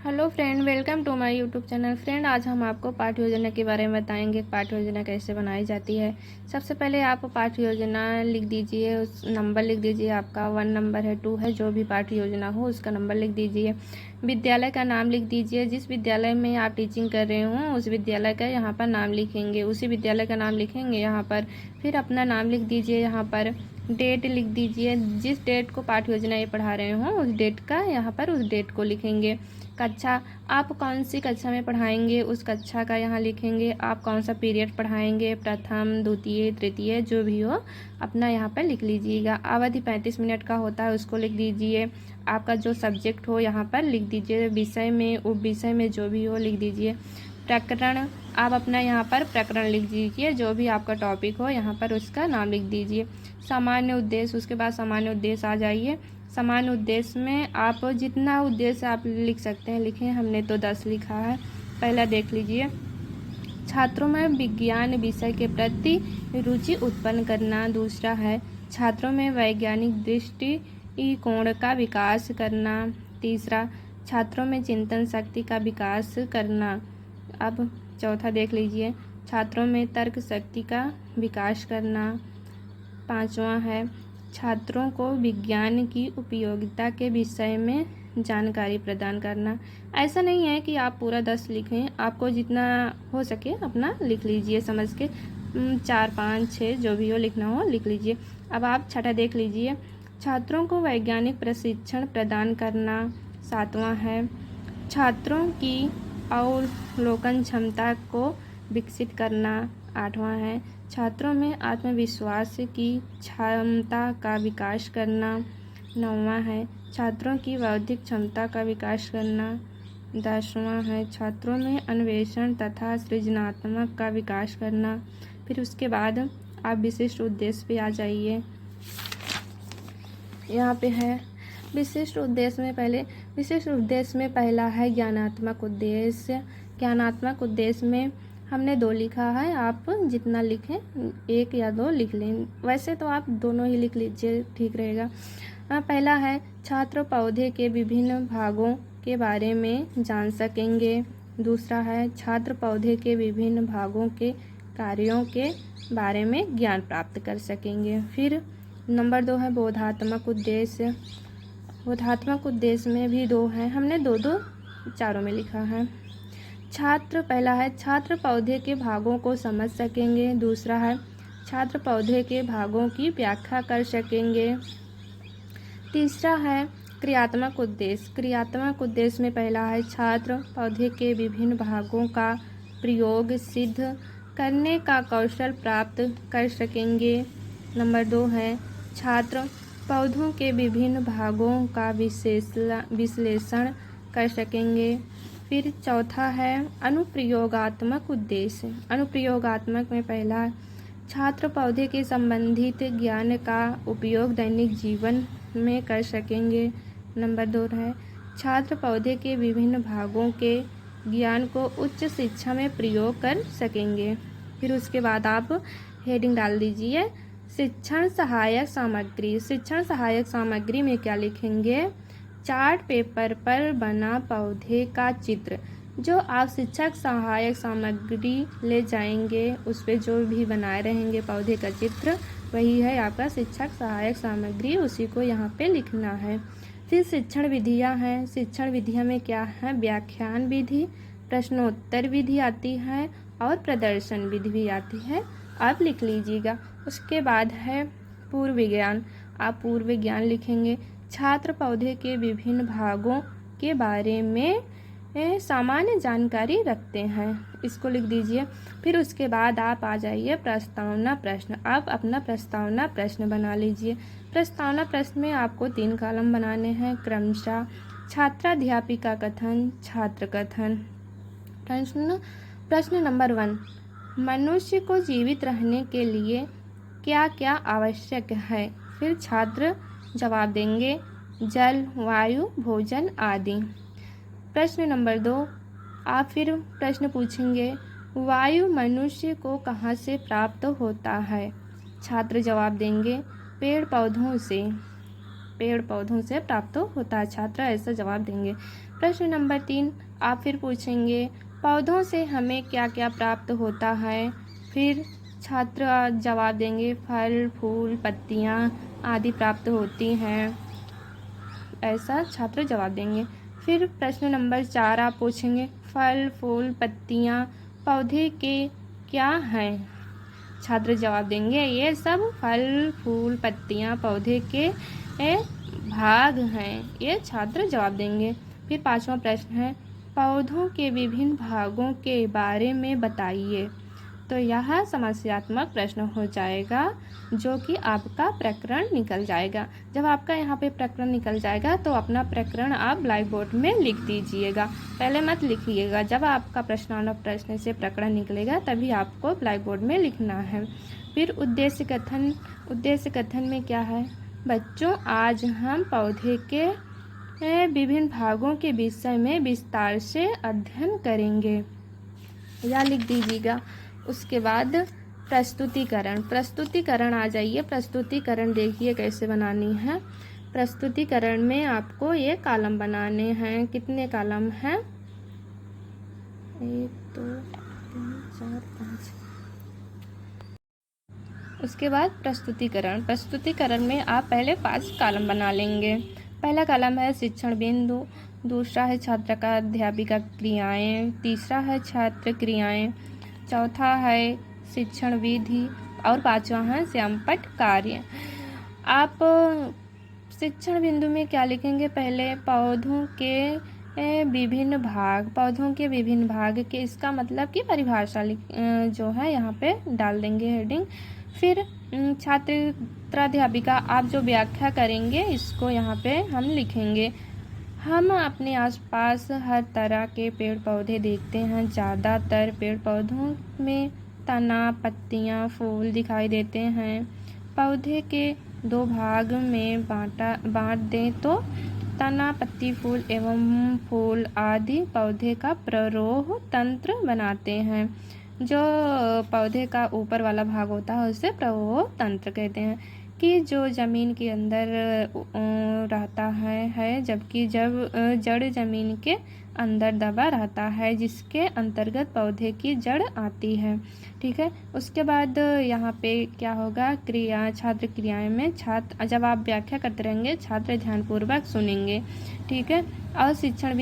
Hello friend, welcome to my YouTube channel. Friend, आज हम आपको पाठ्य योजना के बारे में बताएंगे। पाठ्य योजना कैसे बनाई जाती है। सबसे पहले आप पाठ्य योजना लिख दीजिए, उस नंबर लिख दीजिए। आपका 1 नंबर है, 2 है, जो भी पाठ्य योजना हो उसका नंबर लिख दीजिए। विद्यालय का नाम लिख दीजिए। जिस विद्यालय में आप टीचिंग कर रहे हो उस विद्यालय का यहाँ पर नाम लिखेंगे, उसी विद्यालय का नाम लिखेंगे यहाँ पर। फिर अपना नाम लिख दीजिए। यहाँ पर डेट लिख दीजिए। जिस डेट को पाठ्य योजना ये पढ़ा रहे हो उस डेट का यहाँ पर उस डेट को लिखेंगे। कक्षा, आप कौन सी कक्षा में पढ़ाएंगे उस कक्षा का यहाँ लिखेंगे। आप कौन सा पीरियड पढ़ाएंगे, प्रथम, द्वितीय, तृतीय, जो भी हो अपना यहाँ पर लिख लीजिएगा। अवधि 35 मिनट का होता है, उसको लिख दीजिए। आपका जो सब्जेक्ट हो यहाँ पर लिख दीजिए। विषय में, उप विषय में जो भी हो लिख दीजिए। प्रकरण, आप अपना यहाँ पर प्रकरण लिख दीजिए। जो भी आपका टॉपिक हो यहाँ पर उसका नाम लिख दीजिए। सामान्य उद्देश्य, उसके बाद सामान्य उद्देश्य आ जाइए। सामान्य उद्देश्य में आप जितना उद्देश्य आप लिख सकते हैं लिखें। हमने तो 10 लिखा है। पहला देख लीजिए, छात्रों में विज्ञान विषय के प्रति रुचि उत्पन्न करना। दूसरा है छात्रों में वैज्ञानिक दृष्टिकोण का विकास करना। तीसरा, छात्रों में चिंतन शक्ति का विकास करना। अब चौथा देख लीजिए, छात्रों में तर्क शक्ति का विकास करना। पांचवा है छात्रों को विज्ञान की उपयोगिता के विषय में जानकारी प्रदान करना। ऐसा नहीं है कि आप पूरा 10 लिखें, आपको जितना हो सके अपना लिख लीजिए समझ के। 4, 5, 6 जो भी हो लिखना हो लिख लीजिए। अब आप छठा देख लीजिए, छात्रों को वैज्ञानिक प्रशिक्षण प्रदान करना। सातवां है छात्रों की अवलोकन क्षमता को विकसित करना। आठवां है छात्रों में आत्मविश्वास की क्षमता का विकास करना। नौवां है छात्रों की बौद्धिक क्षमता का विकास करना। 10वां है छात्रों में अन्वेषण तथा सृजनात्मक का विकास करना। फिर उसके बाद आप विशिष्ट उद्देश्य पे आ जाइए। यहाँ पे है विशिष्ट उद्देश्य में पहला है ज्ञानात्मक उद्देश्य। ज्ञानात्मक उद्देश्य में हमने 2 लिखा है, आप जितना लिखें 1 या 2 लिख लें। वैसे तो आप दोनों ही लिख लीजिए, ठीक रहेगा। पहला है छात्र पौधे के विभिन्न भागों के बारे में जान सकेंगे। दूसरा है छात्र पौधे के विभिन्न भागों के कार्यों के बारे में ज्ञान प्राप्त कर सकेंगे। फिर नंबर 2 है बोधात्मक उद्देश्य। बोधात्मक उद्देश्य में भी 2 है, हमने 2-2 चारों में लिखा है। पहला है छात्र पौधे के भागों को समझ सकेंगे। दूसरा है छात्र पौधे के भागों की व्याख्या कर सकेंगे। तीसरा है क्रियात्मक उद्देश्य। क्रियात्मक उद्देश्य में पहला है छात्र पौधे के विभिन्न भागों का प्रयोग सिद्ध करने का कौशल प्राप्त कर सकेंगे। नंबर 2 है छात्र पौधों के विभिन्न भागों का विश्लेषण कर सकेंगे। फिर चौथा है अनुप्रयोगात्मक उद्देश्य। अनुप्रयोगात्मक में पहला छात्र पौधे के संबंधित ज्ञान का उपयोग दैनिक जीवन में कर सकेंगे। नंबर 2 है छात्र पौधे के विभिन्न भागों के ज्ञान को उच्च शिक्षा में प्रयोग कर सकेंगे। फिर उसके बाद आप हेडिंग डाल दीजिए शिक्षण सहायक सामग्री। शिक्षण सहायक सामग्री में क्या लिखेंगे? चार्ट पेपर पर बना पौधे का चित्र। जो आप शिक्षक सहायक सामग्री ले जाएंगे उस पर जो भी बनाए रहेंगे पौधे का चित्र, वही है आपका शिक्षक सहायक सामग्री, उसी को यहाँ पे लिखना है। फिर शिक्षण विधियाँ हैं। शिक्षण विधियाँ में क्या है? व्याख्यान विधि, प्रश्नोत्तर विधि आती है और प्रदर्शन विधि भी आती है, आप लिख लीजिएगा। उसके बाद है पूर्व विज्ञान। आप पूर्व विज्ञान लिखेंगे। छात्र पौधे के विभिन्न भागों के बारे में सामान्य जानकारी रखते हैं, इसको लिख दीजिए। फिर उसके बाद आप आ जाइए प्रस्तावना प्रश्न। आप अपना प्रस्तावना प्रश्न बना लीजिए। प्रस्तावना प्रश्न में आपको 3 कॉलम बनाने हैं क्रमशः। छात्राध्यापिका कथन, छात्र कथन। प्रश्न नंबर 1, मनुष्य को जीवित रहने के लिए क्या क्या आवश्यक है? फिर छात्र जवाब देंगे जल, वायु, भोजन आदि। प्रश्न नंबर 2, आप फिर प्रश्न पूछेंगे वायु मनुष्य को कहाँ से प्राप्त होता है? छात्र जवाब देंगे पेड़ पौधों से। पेड़ पौधों से प्राप्त होता है, छात्र ऐसा जवाब देंगे। प्रश्न नंबर 3 आप फिर पूछेंगे पौधों से हमें क्या क्या प्राप्त होता है। फिर छात्र जवाब देंगे फल, फूल, पत्तियाँ आदि प्राप्त होती हैं, ऐसा छात्र जवाब देंगे। फिर प्रश्न नंबर 4 आप पूछेंगे फल, फूल, पत्तियाँ पौधे के क्या हैं। छात्र जवाब देंगे ये सब फल, फूल, पत्तियाँ पौधे के भाग हैं, ये छात्र जवाब देंगे। फिर 5वां प्रश्न है पौधों के विभिन्न भागों के बारे में बताइए। तो यह समस्यात्मक प्रश्न हो जाएगा जो कि आपका प्रकरण निकल जाएगा। जब आपका यहाँ पे प्रकरण निकल जाएगा तो अपना प्रकरण आप ब्लैक बोर्ड में लिख दीजिएगा, पहले मत लिखिएगा। जब आपका प्रश्न से प्रकरण निकलेगा तभी आपको ब्लैक बोर्ड में लिखना है। फिर उद्देश्य कथन में क्या है, बच्चों आज हम पौधे के विभिन्न भागों के विषय में विस्तार से अध्ययन करेंगे, या लिख दीजिएगा। उसके बाद प्रस्तुतिकरण आ जाइए। प्रस्तुतिकरण देखिए कैसे बनानी है। प्रस्तुतिकरण में आपको ये कॉलम बनाने हैं। कितने कॉलम हैं, 1 2 3 4 5। उसके बाद प्रस्तुतिकरण में आप पहले 5 कॉलम बना लेंगे। पहला कॉलम है शिक्षण बिंदु, दूसरा है छात्र का अध्यापिका क्रियाएं, तीसरा है छात्र क्रियाएं, चौथा है शिक्षण विधि और 5वां है श्यामपट्ट कार्य। आप शिक्षण बिंदु में क्या लिखेंगे, पहले पौधों के विभिन्न भाग के इसका मतलब कि परिभाषा जो है यहाँ पे डाल देंगे हेडिंग। फिर छात्राध्यापिका आप जो व्याख्या करेंगे इसको यहाँ पे हम लिखेंगे। हम अपने आसपास हर तरह के पेड़ पौधे देखते हैं। ज़्यादातर पेड़ पौधों में तना, पत्तियाँ, फूल दिखाई देते हैं। पौधे के 2 भाग में बांट दें तो तना, पत्ती, फूल एवं फूल आदि पौधे का प्ररोह तंत्र बनाते हैं। जो पौधे का ऊपर वाला भाग होता है उसे प्ररोह तंत्र कहते हैं, कि जो ज़मीन के अंदर रहता है जबकि जड़ ज़मीन के अंदर दबा रहता है, जिसके अंतर्गत पौधे की जड़ आती है। ठीक है। उसके बाद यहाँ पे क्या होगा, छात्र क्रियाएं में जब आप व्याख्या करते रहेंगे छात्र ध्यानपूर्वक सुनेंगे। ठीक है। और शिक्षण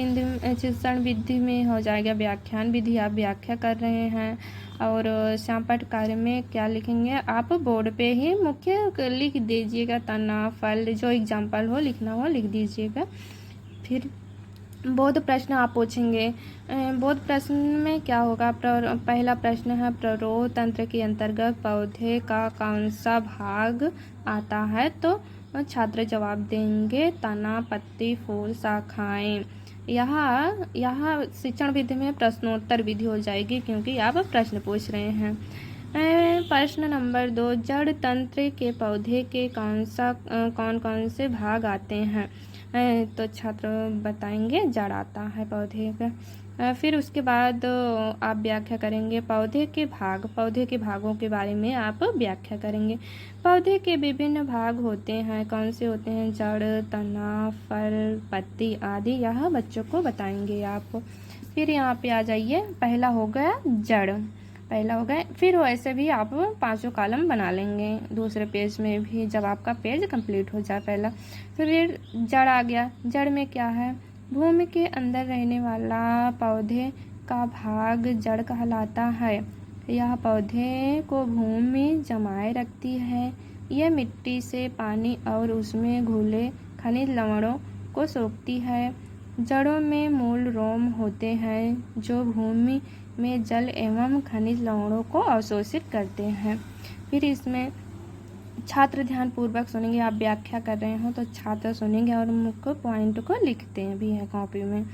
विधि में हो जाएगा व्याख्यान विधि, आप व्याख्या कर रहे हैं। और श्यामपट्ट कार्य में क्या लिखेंगे, आप बोर्ड पे ही मुख्य लिख दीजिएगा, तना, फल, जो एग्जाम्पल हो लिखना हो लिख दीजिएगा। फिर बोध प्रश्न आप पूछेंगे। बोध प्रश्न में क्या होगा, पहला प्रश्न है प्ररोह तंत्र के अंतर्गत पौधे का कौन सा भाग आता है। तो छात्र जवाब देंगे तना, पत्ती, फूल, शाखाएं। यहाँ शिक्षण विधि में प्रश्नोत्तर विधि हो जाएगी क्योंकि आप प्रश्न पूछ रहे हैं। प्रश्न नंबर 2 जड़ तंत्र के पौधे के कौन कौन से भाग आते हैं। तो छात्र बताएंगे जड़ आता है पौधे का। फिर उसके बाद आप व्याख्या करेंगे पौधे के भागों के बारे में आप व्याख्या करेंगे। पौधे के विभिन्न भाग होते हैं, कौन से होते हैं, जड़, तना, फल, पत्ती आदि, यह बच्चों को बताएंगे आप। फिर यहाँ पे आ जाइए, पहला हो गया जड़, फिर वैसे भी आप 5 कॉलम बना लेंगे दूसरे पेज में भी जब आपका पेज कंप्लीट हो जाए पहला। फिर जड़ आ गया। जड़ में क्या है, भूमि के अंदर रहने वाला पौधे का भाग जड़ कहलाता है। यह पौधे को भूमि जमाए रखती है। यह मिट्टी से पानी और उसमें घुले खनिज लवणों को सोखती है। जड़ों में मूल रोम होते हैं जो भूमि में जल एवं खनिज लवणों को अवशोषित करते हैं। फिर इसमें छात्र ध्यान पूर्वक सुनेंगे, आप व्याख्या कर रहे हो तो छात्र सुनेंगे और मुख्य पॉइंट को लिखते भी हैं कॉपी में।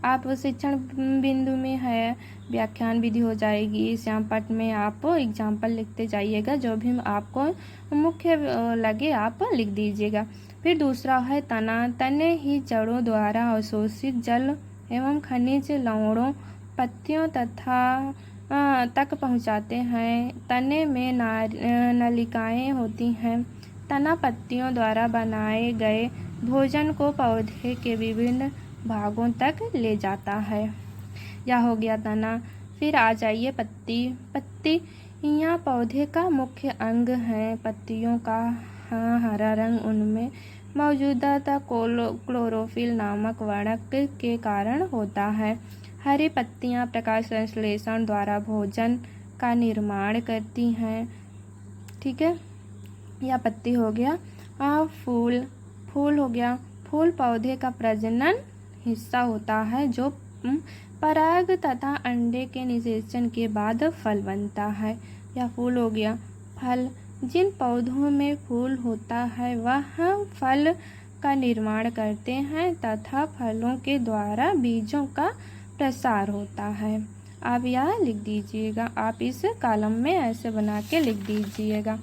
आप शिक्षण बिंदु में है व्याख्यान विधि हो जाएगी। श्यामपट्ट में आप एग्जाम्पल लिखते जाइएगा, जो भी आपको मुख्य लगे आप लिख दीजिएगा। फिर दूसरा है तना। तने ही जड़ों द्वारा अवशोषित जल एवं खनिज लवणों पत्तियों तथा तक पहुंचाते हैं। तने में नलिकाएं होती हैं। तना पत्तियों द्वारा बनाए गए भोजन को पौधे के विभिन्न भागों तक ले जाता है। यह हो गया तना। फिर आ जाइए पत्ती। पत्तियाँ पौधे का मुख्य अंग हैं। पत्तियों का हरा रंग उनमें मौजूदा क्लोरोफिल नामक वर्णक के कारण होता है। हरी पत्तियाँ प्रकाश संश्लेषण द्वारा भोजन का निर्माण करती हैं। ठीक है, यह पत्ती हो गया। फूल हो गया। फूल पौधे का प्रजनन हिस्सा होता है जो पराग तथा अंडे के निषेचन के बाद फल बनता है। यह फूल हो गया। फल, जिन पौधों में फूल होता है वह फल का निर्माण करते हैं तथा फलों के द्वारा बीजों का प्रसार होता है। आप यह लिख दीजिएगा, आप इस कॉलम में ऐसे बना के लिख दीजिएगा।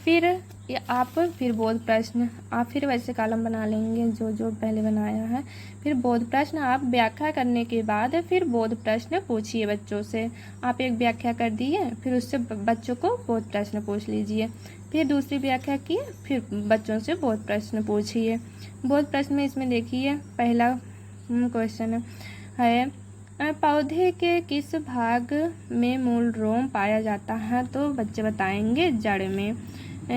फिर बोध प्रश्न, आप फिर वैसे कॉलम बना लेंगे जो पहले बनाया है। फिर बोध प्रश्न, आप व्याख्या करने के बाद फिर बोध प्रश्न पूछिए बच्चों से। आप एक व्याख्या कर दिए, फिर उससे बच्चों को बोध प्रश्न पूछ लीजिए। फिर दूसरी व्याख्या किए, फिर बच्चों से बोध प्रश्न पूछिए। बोध प्रश्न में इसमें देखिए पहला क्वेश्चन है, पौधे के किस भाग में मूल रोम पाया जाता है? तो बच्चे बताएंगे जड़ में।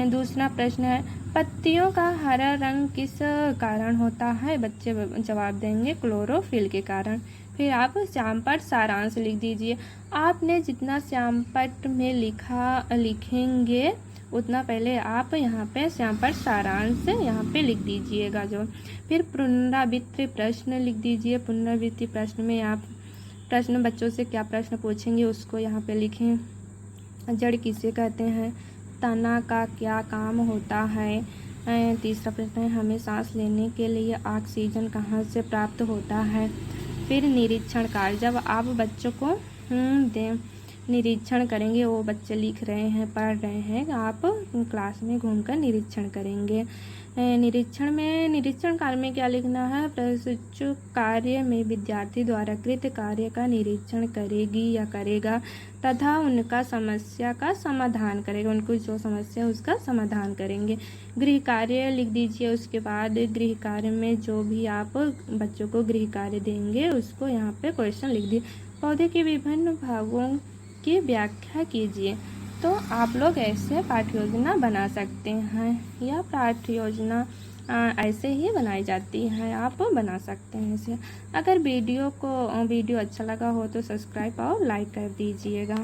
दूसरा प्रश्न है, पत्तियों का हरा रंग किस कारण होता है? बच्चे जवाब देंगे क्लोरोफिल के कारण। फिर आप श्यामपट्ट सारांश लिख दीजिए। आपने जितना श्यामपट्ट में लिखेंगे उतना पहले आप यहाँ पे श्यामपट्ट सारांश यहाँ पे लिख दीजिएगा जो। फिर पुनरावृत्ति प्रश्न लिख दीजिए। पुनरावृत्ति प्रश्न में आप प्रश्न बच्चों से क्या प्रश्न पूछेंगे उसको यहाँ पे लिखें। जड़ किसे कहते हैं? तना का क्या काम होता है? तीसरा प्रश्न है, हमें सांस लेने के लिए ऑक्सीजन कहाँ से प्राप्त होता है? फिर निरीक्षण कार्य, जब आप बच्चों को निरीक्षण करेंगे, वो बच्चे लिख रहे हैं, पढ़ रहे हैं, आप क्लास में घूमकर निरीक्षण करेंगे। निरीक्षण कार्य में क्या लिखना है? प्रशिक्षु कार्य में विद्यार्थी द्वारा कृत कार्य का निरीक्षण करेगी या करेगा तथा उनका समस्या का समाधान करेगा। उनको जो समस्या है उसका समाधान करेंगे। गृह कार्य लिख दीजिए। उसके बाद गृह कार्य में जो भी आप बच्चों को गृह कार्य देंगे उसको यहाँ पे क्वेश्चन लिख दीजिए। पौधे के विभिन्न भागों की व्याख्या कीजिए। तो आप लोग ऐसे पाठ्य योजना बना सकते हैं। यह पाठ्य योजना ऐसे ही बनाई जाती है, आप बना सकते हैं इसे। अगर वीडियो अच्छा लगा हो तो सब्सक्राइब और लाइक कर दीजिएगा।